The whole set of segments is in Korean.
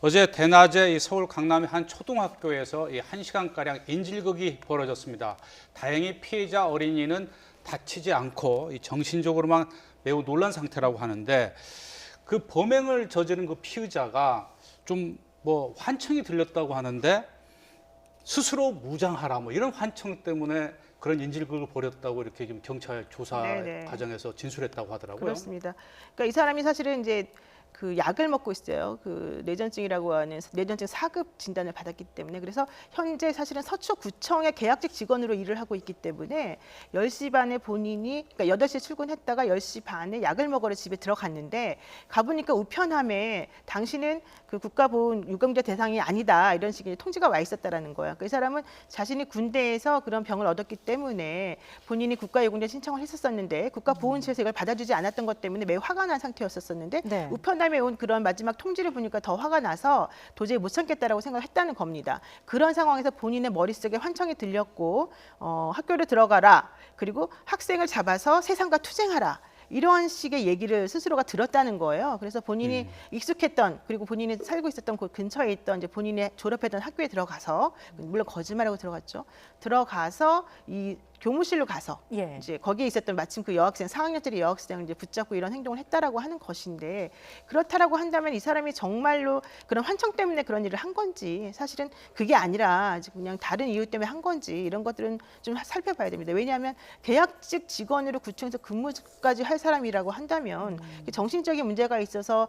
어제 대낮에 이 서울 강남의 한 초등학교에서 이 1시간가량 인질극이 벌어졌습니다. 다행히 피해자 어린이는 다치지 않고 이 정신적으로만 매우 놀란 상태라고 하는데 그 범행을 저지른 그 피의자가 좀 환청이 들렸다고 하는데 스스로 무장하라 이런 환청 때문에 그런 인질극을 벌였다고 이렇게 지금 경찰 조사 네네. 과정에서 진술했다고 하더라고요. 그렇습니다. 그러니까 이 사람이 사실은 이제 그 약을 먹고 있어요. 그 뇌전증이라고 하는 뇌전증 4급 진단을 받았기 때문에 그래서 현재 사실은 서초구청의 계약직 직원으로 일을 하고 있기 때문에 10시 반에 본인이 그러니까 8시에 출근했다가 10시 반에 약을 먹으러 집에 들어갔는데 가보니까 우편함에 당신은 그 국가보훈 유공자 대상이 아니다 이런 식의 통지가 와 있었다라는 거야. 그 사람은 자신이 군대에서 그런 병을 얻었기 때문에 본인이 국가유공자 신청을 했었었는데 국가보훈처에서 이걸 받아주지 않았던 것 때문에 매우 화가 난 상태였었는데 네. 우편함에 온 그런 마지막 통지를 보니까 더 화가 나서 도저히 못 참겠다라고 생각했다는 겁니다. 그런 상황에서 본인의 머릿속에 환청이 들렸고 학교를 들어가라. 그리고 학생을 잡아서 세상과 투쟁하라. 이런 식의 얘기를 스스로가 들었다는 거예요. 그래서 본인이 익숙했던 그리고 본인이 살고 있었던 그 근처에 있던 이제 본인이 졸업했던 학교에 들어가서 물론 거짓말하고 들어갔죠. 들어가서 이 교무실로 가서 예. 이제 거기에 있었던 마침 그 여학생 4학년짜리 여학생을 이제 붙잡고 이런 행동을 했다라고 하는 것인데 그렇다라고 한다면 이 사람이 정말로 그런 환청 때문에 그런 일을 한 건지 사실은 그게 아니라 그냥 다른 이유 때문에 한 건지 이런 것들은 좀 살펴봐야 됩니다. 왜냐하면 계약직 직원으로 구청에서 근무까지 할 사람이라고 한다면 정신적인 문제가 있어서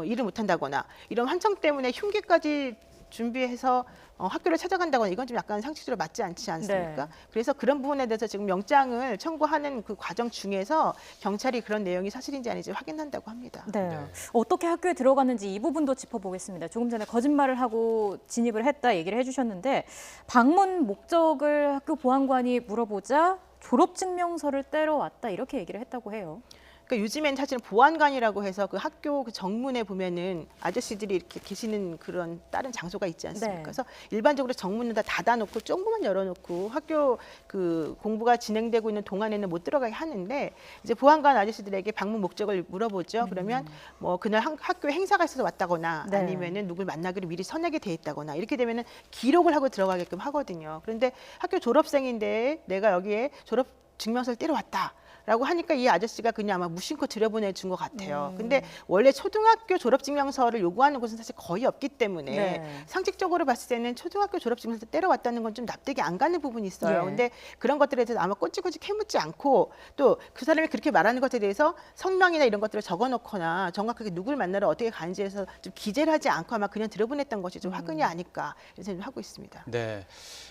일을 못한다거나 이런 환청 때문에 흉기까지 준비해서 학교를 찾아간다거나 이건 좀 약간 상식적으로 맞지 않지 않습니까? 네. 그래서 그런 부분에 대해서 지금 영장을 청구하는 그 과정 중에서 경찰이 그런 내용이 사실인지 아닌지 확인한다고 합니다. 네. 네. 어떻게 학교에 들어갔는지 이 부분도 짚어보겠습니다. 조금 전에 거짓말을 하고 진입을 했다 얘기를 해주셨는데 방문 목적을 학교 보안관이 물어보자 졸업증명서를 떼러 왔다 이렇게 얘기를 했다고 해요. 그러니까 요즘엔 사실은 보안관이라고 해서 그 학교 그 정문에 보면은 아저씨들이 이렇게 계시는 그런 다른 장소가 있지 않습니까? 네. 그래서 일반적으로 정문은 다 닫아놓고 조금만 열어놓고 학교 그 공부가 진행되고 있는 동안에는 못 들어가게 하는데 이제 보안관 아저씨들에게 방문 목적을 물어보죠. 그러면 그날 학교에 행사가 있어서 왔다거나 네. 아니면은 누굴 만나기로 미리 선약이 돼 있다거나 이렇게 되면은 기록을 하고 들어가게끔 하거든요. 그런데 학교 졸업생인데 내가 여기에 졸업 증명서를 떼러 왔다. 라고 하니까 이 아저씨가 그냥 아마 무심코 들여보내준 것 같아요. 근데 원래 초등학교 졸업증명서를 요구하는 곳은 사실 거의 없기 때문에 네. 상식적으로 봤을 때는 초등학교 졸업증명서 때려왔다는 건 좀 납득이 안 가는 부분이 있어요. 예. 근데 그런 것들에 대해서 아마 꼬치꼬치 캐묻지 않고 또 그 사람이 그렇게 말하는 것에 대해서 성명이나 이런 것들을 적어놓거나 정확하게 누굴 만나러 어떻게 가는지에 서 좀 기재를 하지 않고 아마 그냥 들여보냈던 것이 좀 화근이 아닐까 이런 생각을 하고 있습니다. 네,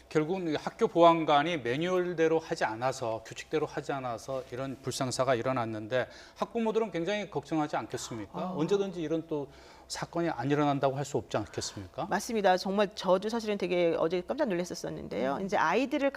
결국은 학교 보안관이 매뉴얼대로 하지 않아서 규칙대로 하지 않아서 이런 불상사가 일어났는데 학부모들은 굉장히 걱정하지 않겠습니까? 언제든지 이런 또 사건이 안 일어난다고 할 수 없지 않겠습니까? 맞습니다. 정말 저도 사실은 되게 어제 깜짝 놀랐었는데요. 이제 아이들을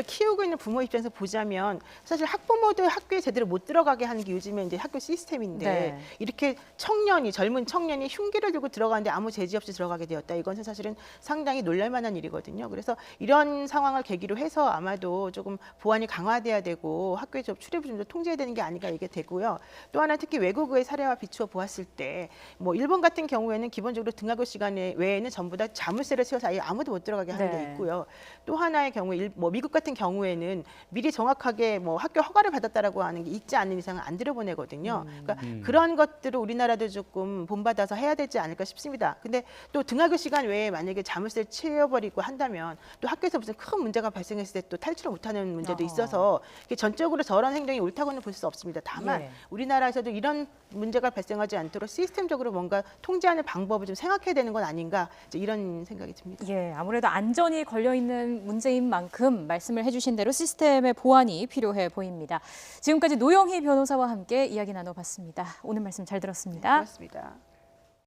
키우고 있는 부모 입장에서 보자면 사실 학부모들 학교에 제대로 못 들어가게 하는 게 요즘에 이제 학교 시스템인데 네. 이렇게 젊은 청년이 흉기를 들고 들어가는데 아무 제지 없이 들어가게 되었다. 이건 사실은 상당히 놀랄만한 일이거든요. 그래서 이런 상황을 계기로 해서 아마도 조금 보안이 강화돼야 되고 학교에 좀 출입을 좀 더 통제해야 되는 게 아닌가 이게 되고요. 또 하나 특히 외국의 사례와 비추어 보았을 때 일본 같은 경우에는 기본적으로 등하교 시간에 외에는 전부 다 자물쇠를 채워서 아예 아무도 못 들어가게 하는 게 네. 있고요. 또 하나의 경우에 미국 같은 경우에는 미리 정확하게 학교 허가를 받았다라고 하는 게 있지 않는 이상은 안 들여보내거든요. 그러니까 그런 것들을 우리나라도 조금 본받아서 해야 되지 않을까 싶습니다. 근데 또 등하교 시간 외에 만약에 자물쇠를 채워버리고 한다면 또 학교에서 무슨 큰 문제가 발생했을 때 또 탈출을 못하는 문제도 있어서 전적으로 저런 행동이 옳다고는 볼 수 없습니다. 다만 예. 우리나라에서도 이런 문제가 발생하지 않도록 시스템적으로 뭔가 통제하는 방법을 좀 생각해야 되는 건 아닌가 이런 생각이 듭니다. 예, 아무래도 안전이 걸려 있는 문제인 만큼 말씀을 해주신 대로 시스템의 보완이 필요해 보입니다. 지금까지 노영희 변호사와 함께 이야기 나눠봤습니다. 오늘 말씀 잘 들었습니다. 고맙습니다.